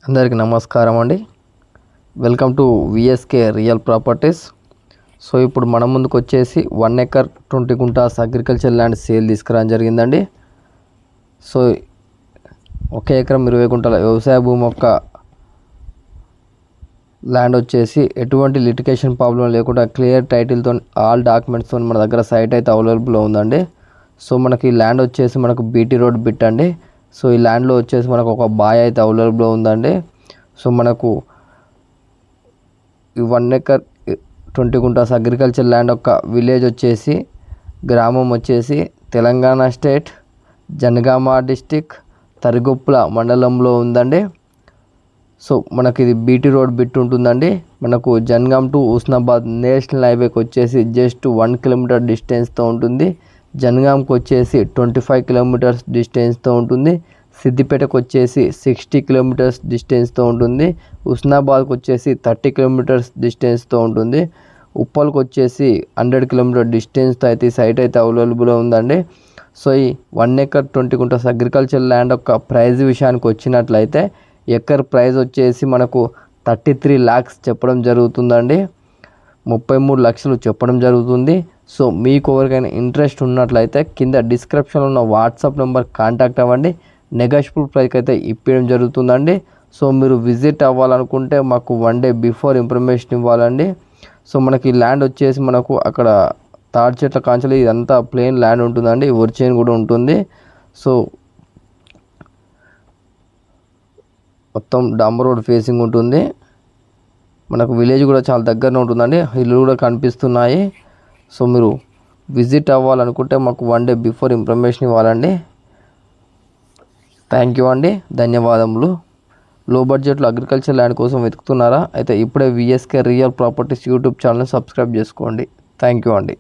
అందరికీ నమస్కారం అండి. Welcome to VSK real properties. So ఇప్పుడు మన ముందుకు వచ్చేసి 1 acre 20 guntas agriculture land sale తీసుకురావడం జరిగిందండి. సో 1 ఎకరం 20 గుంటల వ్యవసాయ భూమి యొక్క ల్యాండ్ వచ్చేసి ఎటువంటి లిటిగేషన్ ప్రాబ్లం లేకుండా క్లియర్ టైటిల్తో ఆల్ డాక్యుమెంట్స్తో మన దగ్గర సైట్ అయితే అవైలబుల్లో ఉందండి. సో మనకి ల్యాండ్ వచ్చేసి మనకు బీటీ రోడ్ బిట్ అండి. సో ఈ ల్యాండ్లో వచ్చేసి మనకు ఒక బాయ్ అయితే అవైలబుల్లో ఉందండి. సో మనకు ఈ 1 ఎకర్ 20 గుంటాస్ అగ్రికల్చర్ ల్యాండ్ యొక్క విలేజ్ వచ్చేసి గ్రామం వచ్చేసి తెలంగాణ స్టేట్ జనగామ డిస్టిక్ తరిగొప్పుల మండలంలో ఉందండి. సో మనకి ఇది బీటీ రోడ్ బిట్ ఉంటుందండి. మనకు జనగాం టు హుస్నాబాద్ నేషనల్ హైవేకి వచ్చేసి జస్ట్ 1 కిలోమీటర్ డిస్టెన్స్తో ఉంటుంది. జనగాంకి వచ్చేసి 25 కిలోమీటర్స్ డిస్టెన్స్తో ఉంటుంది. సిద్దిపేటకు వచ్చేసి 60 కిలోమీటర్స్ డిస్టెన్స్తో ఉంటుంది. హుస్నాబాద్కి వచ్చేసి 30 కిలోమీటర్స్ డిస్టెన్స్తో ఉంటుంది. ఉప్పల్కి వచ్చేసి 100 కిలోమీటర్ డిస్టెన్స్తో అయితే ఈ సైట్ అయితే అవైలబుల్ ఉందండి. సో ఈ 1 ఎకర్ 20 గుంటాస్ అగ్రికల్చర్ ల్యాండ్ యొక్క ప్రైజ్ విషయానికి వచ్చినట్లయితే ఎకర్ ప్రైజ్ వచ్చేసి మనకు 33 lakhs చెప్పడం జరుగుతుందండి. 33 లక్షలు చెప్పడం జరుగుతుంది. సో మీకు ఎవరికైనా ఇంట్రెస్ట్ ఉన్నట్లయితే కింద డిస్క్రిప్షన్లో ఉన్న వాట్సాప్ నెంబర్ కాంటాక్ట్ అవ్వండి. నెగోషియబుల్ ప్రైస్కి అయితే ఇప్పడం జరుగుతుందండి. సో మీరు విజిట్ అవ్వాలనుకుంటే మాకు 1 day బిఫోర్ ఇన్ఫర్మేషన్ ఇవ్వాలండి. సో మనకి ల్యాండ్ వచ్చేసి మనకు అక్కడ తాడి చెట్ల కాంచెలు ఇదంతా ప్లెయిన్ ల్యాండ్ ఉంటుందండి. ఒరిచైన్ కూడా ఉంటుంది. సో మొత్తం డాంబర్ రోడ్ ఫేసింగ్ ఉంటుంది. మనకు విలేజ్ కూడా చాలా దగ్గరనే ఉంటుందండి. ఇల్లు కూడా కనిపిస్తున్నాయి. సో మీరు విజిట్ అవ్వాలనుకుంటే మాకు 1 day బిఫోర్ ఇన్ఫర్మేషన్ ఇవ్వాలండి. థ్యాంక్ యూ అండి, ధన్యవాదములు. లో బడ్జెట్లో అగ్రికల్చర్ ల్యాండ్ కోసం వెతుకుతున్నారా? అయితే ఇప్పుడే విఎస్కే రియల్ ప్రాపర్టీస్ యూట్యూబ్ ఛానల్ని సబ్స్క్రైబ్ చేసుకోండి. థ్యాంక్ యూ అండి.